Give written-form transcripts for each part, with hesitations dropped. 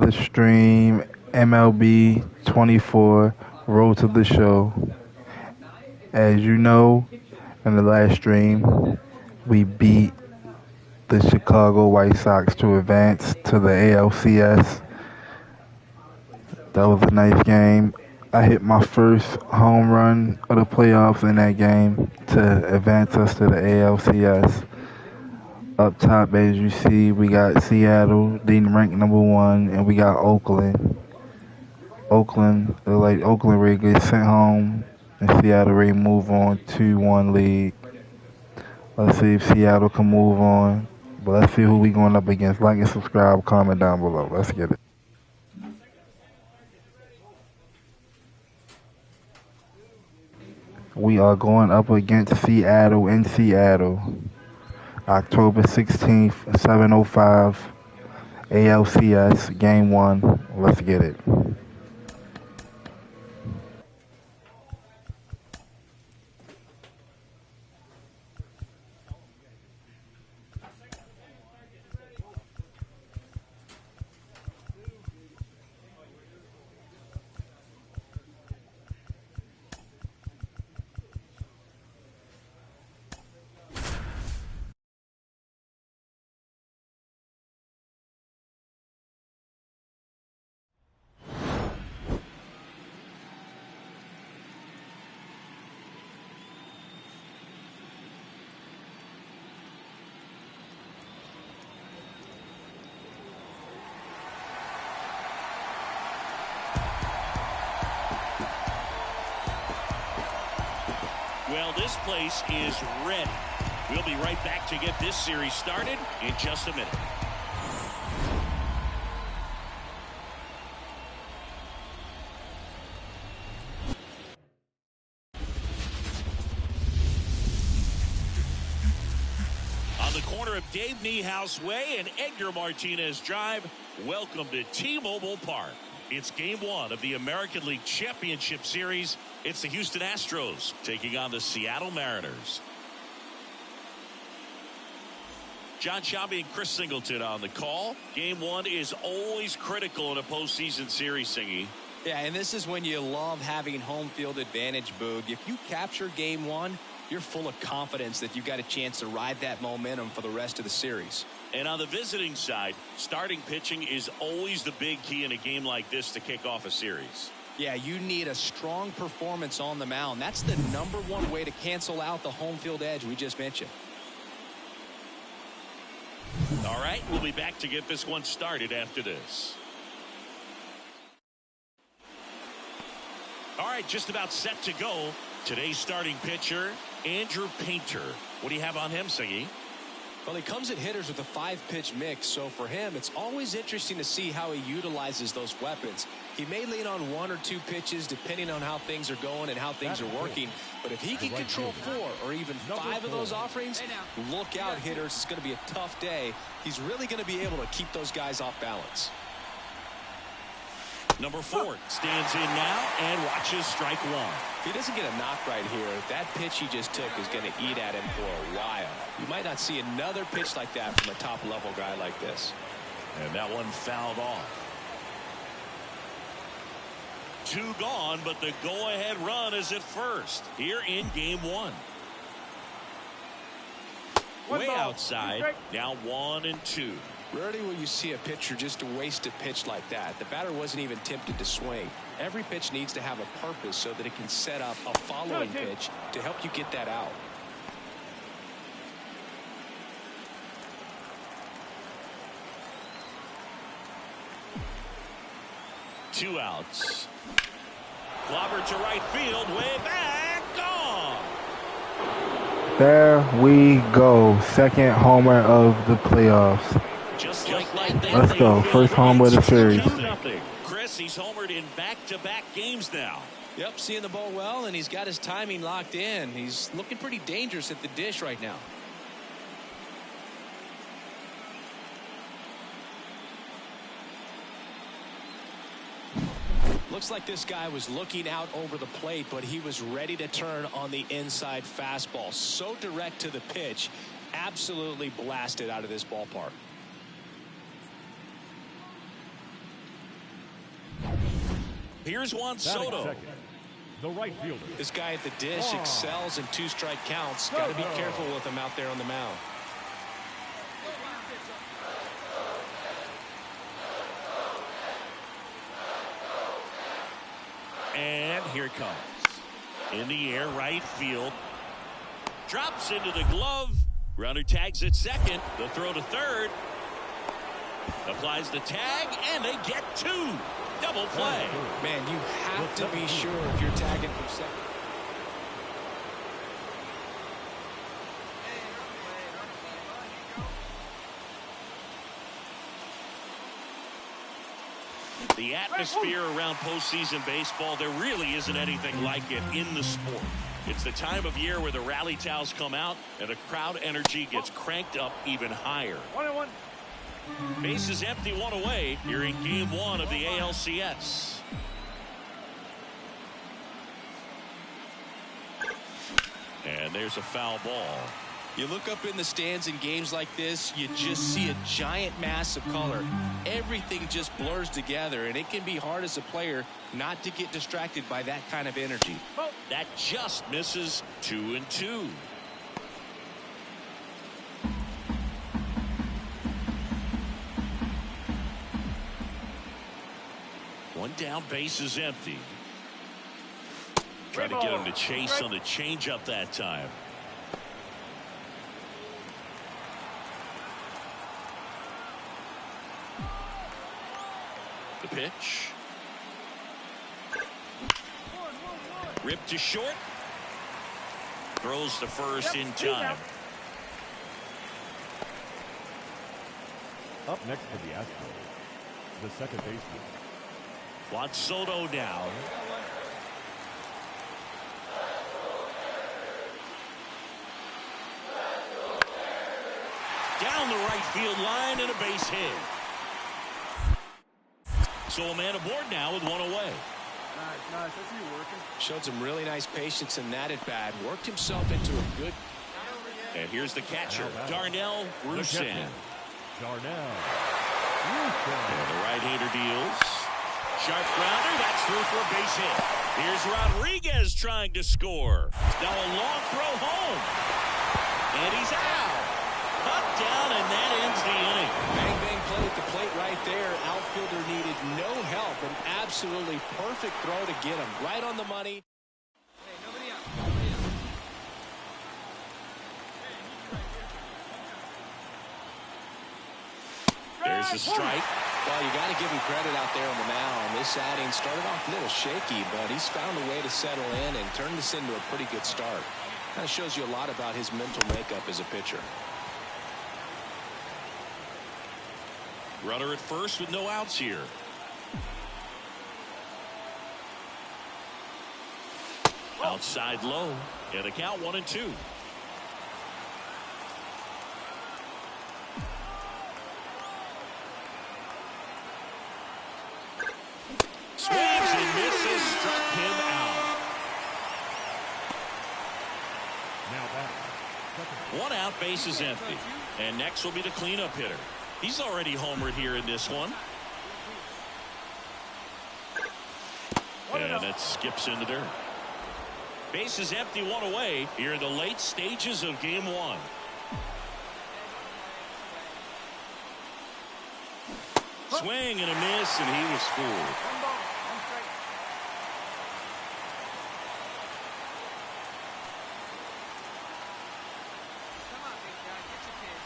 to stream MLB 24 Road to the Show. As you know, in the last stream, we beat the Chicago White Sox to advance to the ALCS. That was a nice game. I hit my first home run of the playoffs in that game to advance us to the ALCS. Up top, as you see, we got Seattle, being ranked #1, and we got Oakland. Oakland ready to get sent home, and Seattle ready to move on 2-1 lead. Let's see if Seattle can move on. But let's see who we going up against. Like and subscribe, comment down below. Let's get it. We are going up against Seattle in Seattle. October 16th, 7:05, ALCS, Game 1. Let's get it. Well, this place is ready. We'll be right back to get this series started in just a minute. On the corner of Dave Niehaus Way and Edgar Martinez Drive, welcome to T-Mobile Park. It's Game 1 of the American League Championship Series. It's the Houston Astros taking on the Seattle Mariners. John Sciambi and Chris Singleton on the call. Game 1 is always critical in a postseason series, Singy. Yeah, and this is when you love having home field advantage, Boog. If you capture Game 1, you're full of confidence that you've got a chance to ride that momentum for the rest of the series. And on the visiting side, starting pitching is always the big key in a game like this to kick off a series. Yeah, you need a strong performance on the mound. That's the #1 way to cancel out the home field edge we just mentioned. All right, we'll be back to get this one started after this. All right, just about set to go. Today's starting pitcher, Andrew Painter. What do you have on him, Singy? Well, he comes at hitters with a 5-pitch mix, so for him, it's always interesting to see how he utilizes those weapons. He may lean on 1 or 2 pitches depending on how things are going and how things are working, but if he can control 4 or even 5 of those offerings, look out, hitters. It's going to be a tough day. He's really going to be able to keep those guys off balance. Number 4 stands in now and watches strike 1. If he doesn't get a knock right here, that pitch he just took is going to eat at him for a while. You might not see another pitch like that from a top-level guy like this. And that one fouled off. 2 gone, but the go-ahead run is at first here in Game 1. Way outside, now 1 and 2. Rarely will you see a pitcher just waste a pitch like that. The batter wasn't even tempted to swing. Every pitch needs to have a purpose so that it can set up a following pitch to help you get that out. Two outs. Clobber to right field, way back, gone. There we go. Second homer of the playoffs. Just like that. Let's go. First homer of the series. Chris, he's homered in back-to-back games now. Yep, seeing the ball well, and he's got his timing locked in. He's looking pretty dangerous at the dish right now. Looks like this guy was looking out over the plate, but he was ready to turn on the inside fastball. So direct to the pitch, absolutely blasted out of this ballpark. Here's Juan Soto. The right fielder. This guy at the dish excels in 2-strike counts. Got to be careful with him out there on the mound. And here it comes. In the air, right field. Drops into the glove. Runner tags at second. The throw to third. Applies the tag, and they get 2. Double play. Man, you have to be sure if you're tagging from second. The atmosphere around postseason baseball, there really isn't anything like it in the sport. It's the time of year where the rally towels come out and the crowd energy gets cranked up even higher. 1-1. Bases empty, 1 away here in game 1 of the ALCS. And there's a foul ball. You look up in the stands in games like this, you just see a giant mass of color. Everything just blurs together, and it can be hard as a player not to get distracted by that kind of energy. That just misses. 2-2. One down, base is empty. Trying to get him to chase on the changeup that time. The pitch. Ripped to short. Throws to first in time. Up next for the Astros, the second baseman. Juan Soto down. Down the right field line and a base hit. So a man aboard now with 1 away. Nice. I see you working. Showed some really nice patience in that at bat. Worked himself into a good. And here's the catcher, Darnell Rusan. Darnell. And the right-hander deals. Sharp grounder. That's through for a base hit. Here's Rodriguez trying to score. Now a long throw home. And he's out. Cut down, and that ends the inning. Bang, bang play at the plate right there. Outfielder needed no help. An absolutely perfect throw to get him. Right on the money. Hey, nobody out. Nobody out. There's the strike. Well, you got to give him credit out there on the mound. This outing started off a little shaky, but he's found a way to settle in and turn this into a pretty good start. Kind of shows you a lot about his mental makeup as a pitcher. Runner at first with no outs here. Outside low. And the count 1-2. Swings and misses. Struck him out. Now back. 1 out, base is empty. And next will be the cleanup hitter. He's already homered here in this one. And it skips into dirt. Base is empty, 1 away here in the late stages of game 1. Swing and a miss, and he was fooled. One ball. One strike. Come on, big guy. Get your pitch.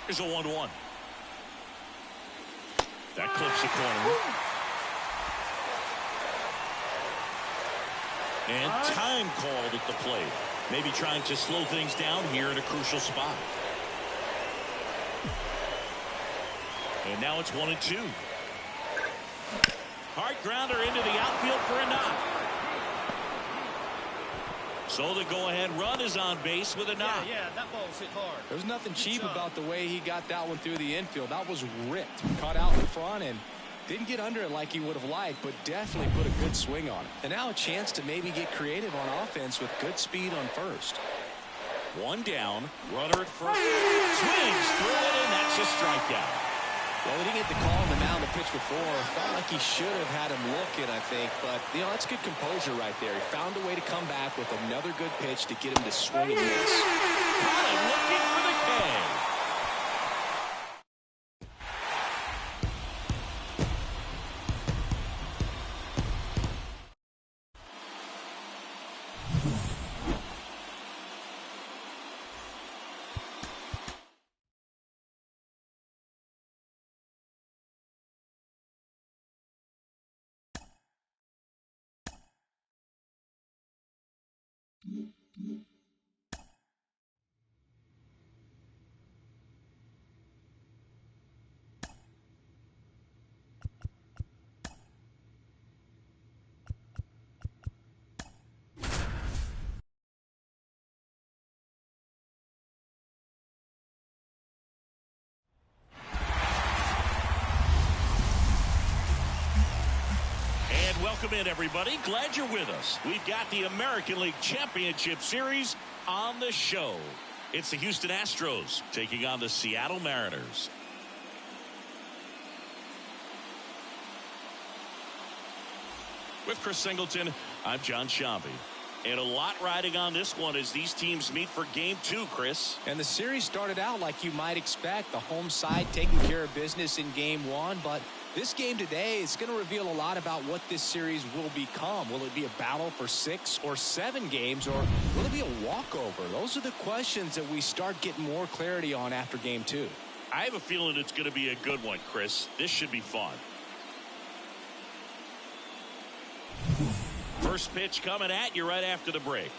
Here's a 1-1. That clips the corner. And time called at the plate. Maybe trying to slow things down here in a crucial spot. And now it's 1-2. Hard grounder into the outfield for a knock. So the go-ahead run is on base with a knock. Yeah, that ball's hit hard. There's nothing cheap about the way he got that one through the infield. That was ripped. Caught out in front and didn't get under it like he would have liked, but definitely put a good swing on it. And now a chance to maybe get creative on offense with good speed on first. 1 down, runner at first. Swings through it, and that's a strikeout. Well, he didn't get the call on the mound the pitch before. Felt like he should have had him looking, I think. But, you know, that's good composure right there. He found a way to come back with another good pitch to get him to swing and miss. Got him looking for the K. Welcome in, everybody. Glad you're with us. We've got the American League Championship Series on the show. It's the Houston Astros taking on the Seattle Mariners. With Chris Singleton, I'm John Shambi. And a lot riding on this one as these teams meet for Game 2, Chris. And the series started out like you might expect. The home side taking care of business in Game 1, but this game today is going to reveal a lot about what this series will become. Will it be a battle for 6 or 7 games, or will it be a walkover? Those are the questions that we start getting more clarity on after Game 2. I have a feeling it's going to be a good one, Chris. This should be fun. First pitch coming at you right after the break.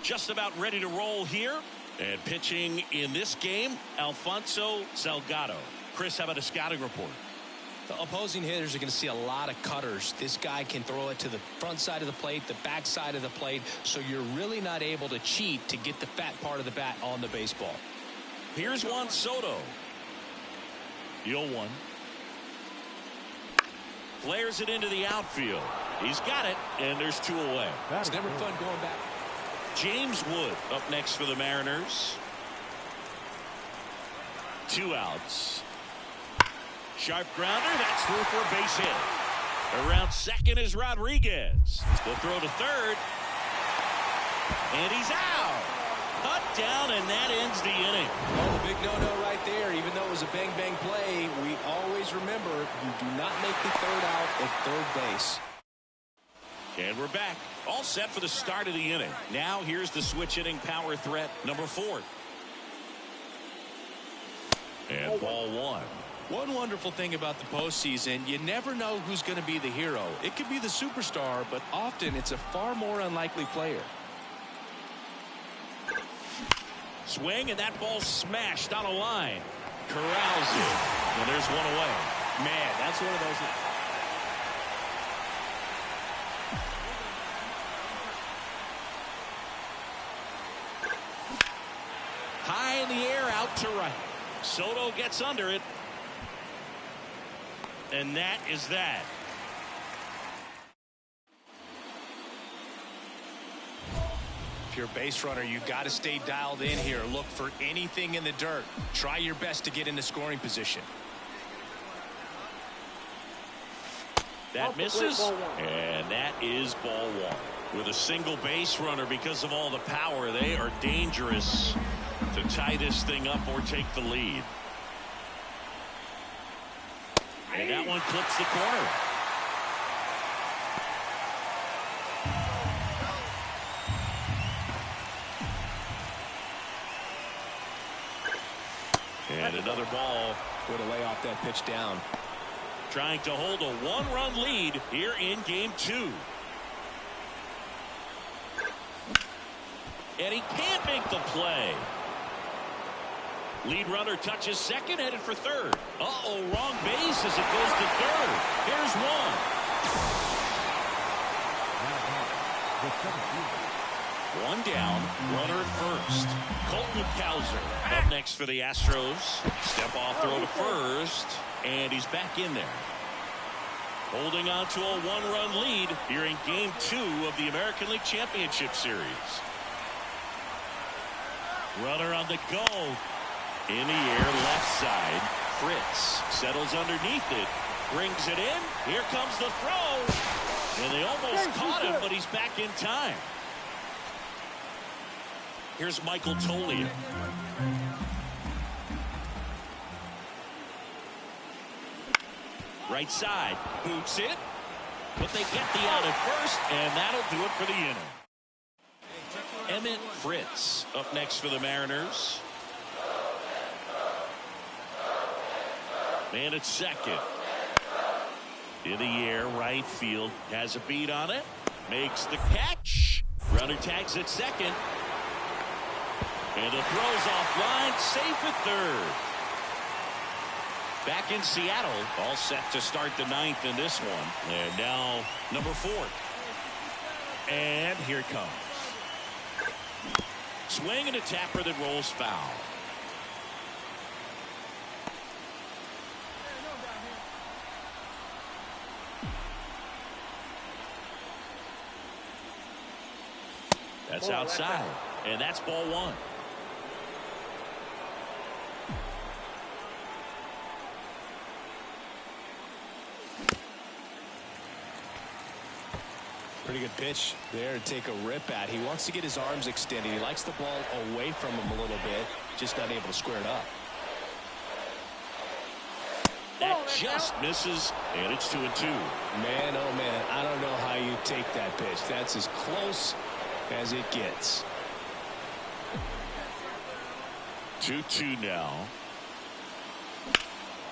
Just about ready to roll here. And pitching in this game, Alfonso Salgado. Chris, how about a scouting report? The opposing hitters are going to see a lot of cutters. This guy can throw it to the front side of the plate, the back side of the plate, so you're really not able to cheat to get the fat part of the bat on the baseball. Here's Juan Soto. 0-1. Flares it into the outfield. He's got it, and there's 2 away. It's never fun going back. James Wood up next for the Mariners. 2 outs. Sharp grounder. That's through for a base hit. Around second is Rodriguez. The throw to third. And he's out. Cut down, and that ends the inning. Oh, the big no-no right there. Even though it was a bang-bang play, we always remember you do not make the third out at third base. And we're back. All set for the start of the inning. Now here's the switch hitting power threat, number 4. And ball 1. One wonderful thing about the postseason, you never know who's going to be the hero. It could be the superstar, but often it's a far more unlikely player. Swing, and that ball smashed on a line. Corrals it. And there's 1 away. Man, that's one of those. High in the air, out to right. Soto gets under it. And that is that. If you're a base runner, you've got to stay dialed in here. Look for anything in the dirt. Try your best to get into scoring position. That misses, and that is ball 1. With a single base runner, because of all the power, they are dangerous to tie this thing up or take the lead. And that one clips the corner. And another ball. Way to lay off that pitch down. Trying to hold a 1-run lead here in Game 2. And he can't make the play. Lead runner touches second, headed for third. Uh-oh, wrong base as it goes to third. Here's 1. One down, runner at first. Colton Cowser up next for the Astros. Step off throw to first, and he's back in there. Holding on to a one-run lead here in Game 2 of the American League Championship Series. Runner on the go. In the air, left side. Fritz settles underneath it. Brings it in. Here comes the throw. And they almost caught him, but he's back in time. Here's Michael Toglia. Right side. Boots it. But they get the out at first, and that'll do it for the inning. Emmett Fritz up next for the Mariners. Man at second. In the air, right field. Has a beat on it. Makes the catch. Runner tags at second. And the throw's offline. Safe at third. Back in Seattle. All set to start the ninth in this one. And now number 4. And here it comes. Swing and a tapper that rolls foul. That's outside. And that's ball 1. Pretty good pitch there to take a rip at. He wants to get his arms extended. He likes the ball away from him a little bit. Just not able to square it up. That just misses, and it's 2-2. Man, oh man, I don't know how you take that pitch. That's as close as it gets. 2-2 now.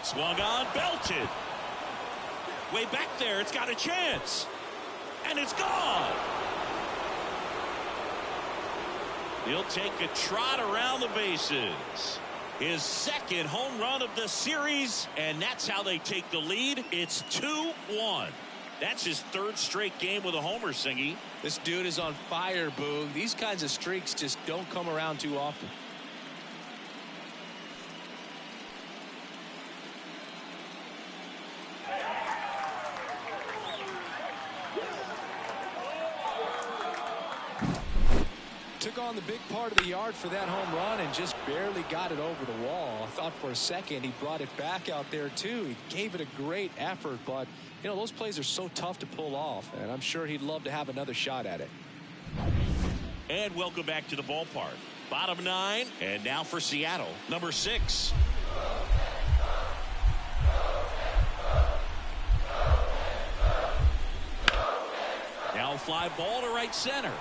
Swung on, belted. Way back there, it's got a chance. And it's gone. He'll take a trot around the bases. His second home run of the series, and that's how they take the lead. It's 2-1. That's his 3rd straight game with a homer, Singy. This dude is on fire, Boog. These kinds of streaks just don't come around too often. Took on the big part of the yard for that home run and just barely got it over the wall. I thought for a second he brought it back out there too. He gave it a great effort, but you know, those plays are so tough to pull off, and I'm sure he'd love to have another shot at it. And welcome back to the ballpark. Bottom 9, and now for Seattle, number 6. Now fly ball to right center.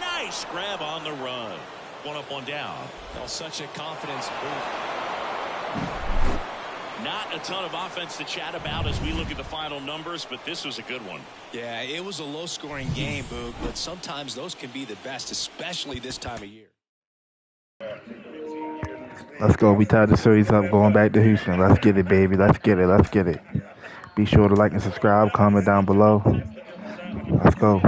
Nice grab on the run. 1 up, 1 down. Oh, such a confidence boost. Not a ton of offense to chat about as we look at the final numbers, but this was a good one. Yeah, it was a low-scoring game, Boog, but sometimes those can be the best, especially this time of year. Let's go. We tied the series up going back to Houston. Let's get it, baby. Let's get it. Let's get it. Be sure to like and subscribe. Comment down below. Let's go.